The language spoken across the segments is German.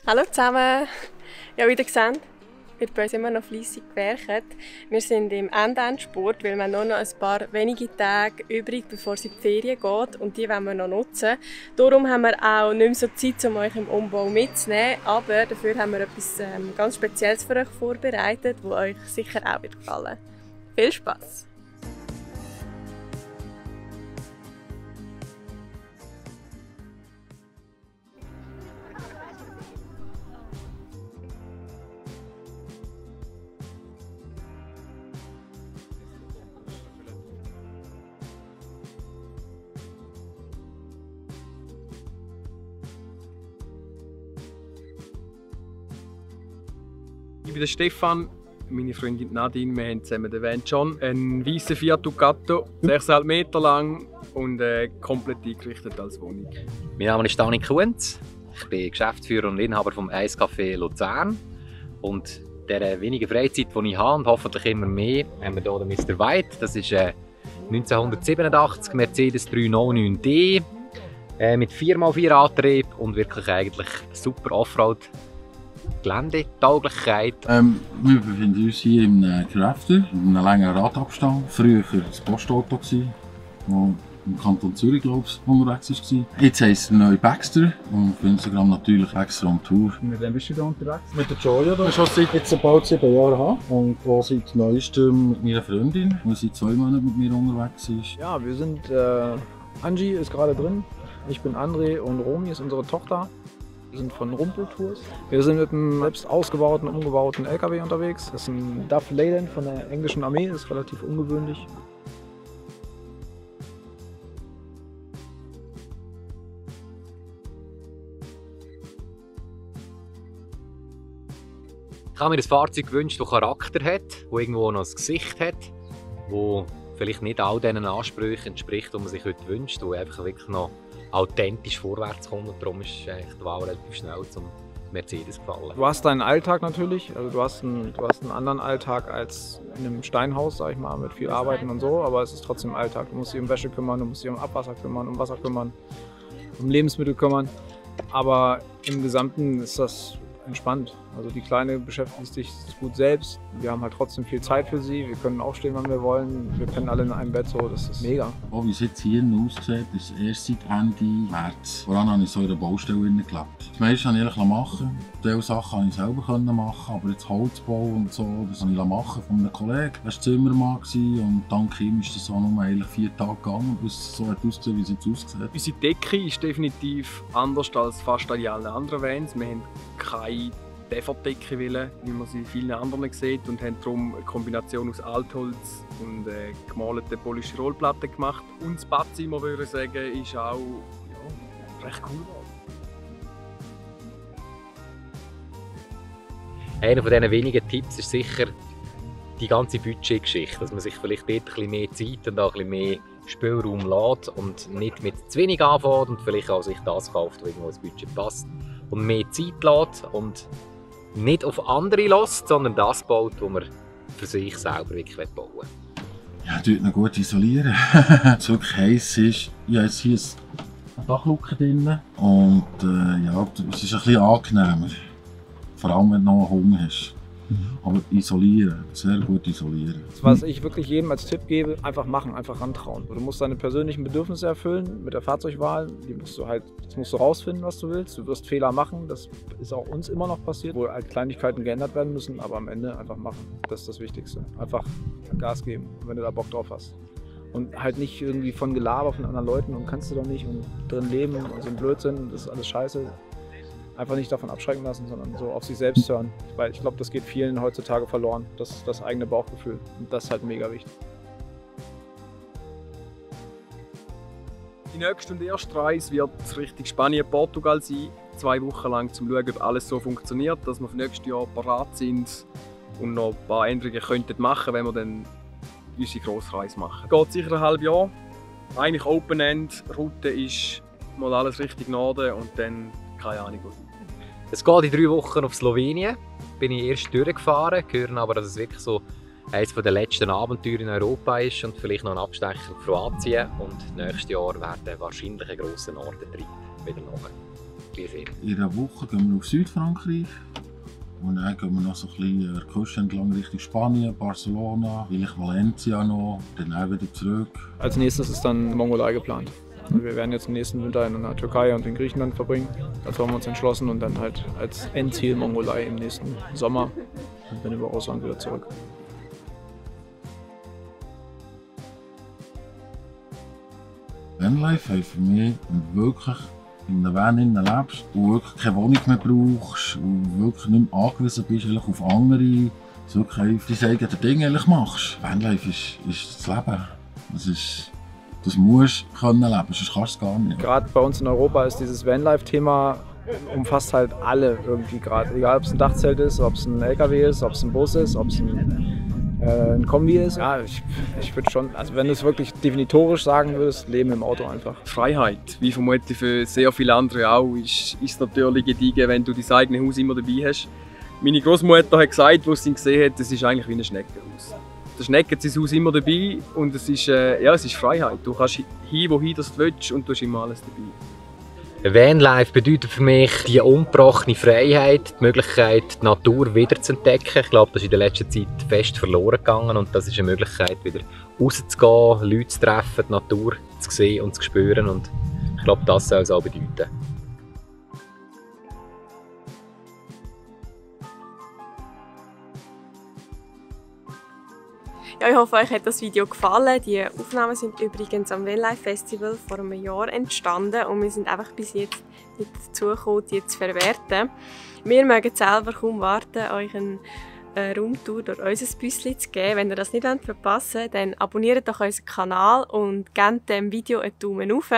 Hallo zusammen! Ja, wie ihr seht, wird bei uns immer noch fleissig gewerkt. Wir sind im Endspurt, weil wir nur noch ein paar wenige Tage übrig, bevor es in die Ferien geht und die wollen wir noch nutzen. Darum haben wir auch nicht mehr so Zeit, um euch im Umbau mitzunehmen, aber dafür haben wir etwas ganz Spezielles für euch vorbereitet, das euch sicher auch wird gefallen. Viel Spass! Ich bin der Stefan, meine Freundin Nadine. Wir haben zusammen den Van John, einen weißen Fiat Ducato, 6,5 Meter lang und komplett eingerichtet als Wohnung. Mein Name ist Dani Kunz. Ich bin Geschäftsführer und Inhaber des Eiscafé Luzern. Und der wenigen Freizeit, die ich habe, und hoffentlich immer mehr, haben wir hier den Mr. White. Das ist 1987 Mercedes 399D mit 4x4 Antrieb und wirklich eigentlich super Offroad. Geländetauglichkeit. Wir befinden uns hier im Crafter, in einem längeren Radabstand. Früher war es ein Postauto, das im Kanton Zürich unterwegs war. Jetzt heisst es neu Baxter und auf Instagram natürlich Baxter on Tour. Mit wem bist du da unterwegs? Mit der Joya, die schon seit jetzt bald 7 Jahren habe. Und die seit neuestem mit meiner Freundin, die seit 2 Monaten mit mir unterwegs ist. Ja, wir sind, Angie ist gerade drin, ich bin André und Romy ist unsere Tochter. Wir sind von Rumpeltours. Wir sind mit einem selbst ausgebauten, umgebauten LKW unterwegs. Das ist ein Duff Leyland von der englischen Armee, das ist relativ ungewöhnlich. Ich habe mir ein Fahrzeug gewünscht, das Charakter hat, das irgendwo noch ein Gesicht hat, das vielleicht nicht all diesen Ansprüchen entspricht, die man sich heute wünscht, das einfach wirklich noch authentisch vorwärts kommt. Und darum ist eigentlich die Wahl relativ schnell zum Mercedes gefallen. Du hast deinen Alltag natürlich, also du hast einen anderen Alltag als in einem Steinhaus, sag ich mal, mit viel Arbeiten und so, aber es ist trotzdem Alltag. Du musst dich um Wäsche kümmern, du musst dich um Abwasser kümmern, um Wasser kümmern, um Lebensmittel kümmern. Aber im Gesamten ist das entspannt. Also die Kleine beschäftigt sich gut selbst. Wir haben halt trotzdem viel Zeit für sie. Wir können aufstehen, wann wir wollen. Wir können alle in einem Bett, so. Das ist mega. Auch wie es jetzt hier aussieht, ist erst seit Ende März. Voran habe ich so in der Baustelle gelebt. Das meiste konnte ich machen. Diese Sachen konnte ich selber machen, aber jetzt Holzbau und so, das konnte ich machen von einem Kollegen. Er war Zimmermann und dank ihm ist das auch nur eigentlich 4 Tage gegangen, bis es so aussieht, wie es jetzt aussieht. Unsere Decke ist definitiv anders als fast alle anderen Vans. Wir haben keine Default-Decke, wie man sie in vielen anderen sieht, und haben darum eine Kombination aus Altholz und gemalten Polystyrolplatten gemacht. Und das Badzimmer, würde ich sagen, ist auch recht cool geworden. Einer von diesen wenigen Tipps ist sicher die ganze Budgetgeschichte, dass man sich vielleicht dort ein bisschen mehr Zeit und auch ein bisschen mehr Spielraum lässt und nicht mit zu wenig anfängt und vielleicht auch sich das kauft, was irgendwo ins Budget passt, und mehr Zeit lässt und nicht auf andere lässt, sondern das baut, was man für sich selber wirklich bauen will. Ja, dort noch gut isolieren. Was wirklich heiß ist, ich habe jetzt hier eine Dachluke drin und ja, es ist ein bisschen angenehmer. Vor allem, wenn du noch Hunger hast. Aber isolieren, sehr gut isolieren. Was ich wirklich jedem als Tipp gebe, einfach machen, einfach rantrauen. Du musst deine persönlichen Bedürfnisse erfüllen mit der Fahrzeugwahl. Das musst du rausfinden, was du willst. Du wirst Fehler machen, das ist auch uns immer noch passiert, wo halt Kleinigkeiten geändert werden müssen, aber am Ende einfach machen. Das ist das Wichtigste. Einfach Gas geben, wenn du da Bock drauf hast. Und halt nicht irgendwie von Gelaber von anderen Leuten und kannst du doch nicht und drin leben und so ein Blödsinn, das ist alles scheiße. Einfach nicht davon abschrecken lassen, sondern so auf sich selbst hören. Weil ich glaube, das geht vielen heutzutage verloren, das eigene Bauchgefühl. Und das ist halt mega wichtig. Die nächste und erste Reise wird Richtung Spanien, Portugal sein. 2 Wochen lang, um zu schauen, ob alles so funktioniert, dass wir für nächstes Jahr parat sind und noch ein paar Änderungen machen könnten, wenn wir dann unsere Grossreise machen. Es geht sicher ein halbes Jahr. Eigentlich Open-End. Route ist mal alles Richtung Norden und dann keine Ahnung wo. Es geht in 3 Wochen auf Slowenien. Bin ich erst durchgefahren, hören aber, dass es wirklich so eines der letzten Abenteuer in Europa ist und vielleicht noch ein Abstecher in Kroatien. Und nächstes Jahr werden wahrscheinlich ein grosser Nordentrip wieder nach die sind. In einer Woche gehen wir auf Südfrankreich. Und dann gehen wir noch so ein bisschen an der Küste entlang Richtung Spanien, Barcelona, vielleicht Valencia noch, dann auch wieder zurück. Als nächstes ist dann Mongolei geplant. Wir werden jetzt den nächsten Winter in der Türkei und in Griechenland verbringen. Dazu haben wir uns entschlossen und dann halt als Endziel Mongolei im nächsten Sommer. Und dann über Russland wieder zurück. Vanlife heisst für mich, wenn du wirklich in einem Van lebst und wirklich keine Wohnung mehr brauchst und wirklich nicht mehr angewiesen bist auf andere, dass du wirklich deine eigenen Dinge machst. Vanlife ist das Leben. Das musst du leben können, sonst kannst du es gar nicht. Gerade bei uns in Europa ist dieses Vanlife-Thema umfasst halt alle irgendwie gerade. Egal ob es ein Dachzelt ist, ob es ein LKW ist, ob es ein Bus ist, ob es ein Kombi ist. Ja, ich würde schon, also wenn du es wirklich definitorisch sagen würdest, Leben im Auto einfach. Freiheit, wie vermutlich für sehr viele andere auch, ist natürlich gediegen, wenn du dein eigenes Haus immer dabei hast. Meine Großmutter hat gesagt, als sie ihn gesehen hat, es ist eigentlich wie ein Schneckenhaus. Der Schnecke hat sein Haus immer dabei und es ist Freiheit. Du kannst hin, wohin du willst und du hast immer alles dabei. Vanlife bedeutet für mich die ungebrochene Freiheit, die Möglichkeit, die Natur wieder zu entdecken. Ich glaube, das ist in der letzten Zeit fest verloren gegangen und das ist eine Möglichkeit, wieder rauszugehen, Leute zu treffen, die Natur zu sehen und zu spüren. Und ich glaube, das soll es auch bedeuten. Ja, ich hoffe, euch hat das Video gefallen. Die Aufnahmen sind übrigens am Vanlife Festival vor einem Jahr entstanden und wir sind einfach bis jetzt nicht dazu gekommen, die zu verwerten. Wir mögen selber kaum warten, euch eine Raumtour durch unser Büsschen zu geben. Wenn ihr das nicht verpassen wollt, dann abonniert doch unseren Kanal und gebt dem Video einen Daumen hoch.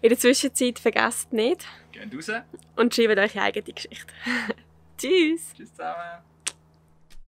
In der Zwischenzeit vergesst nicht. Geht raus. Und schreibt eure eigene Geschichte. Tschüss! Tschüss zusammen!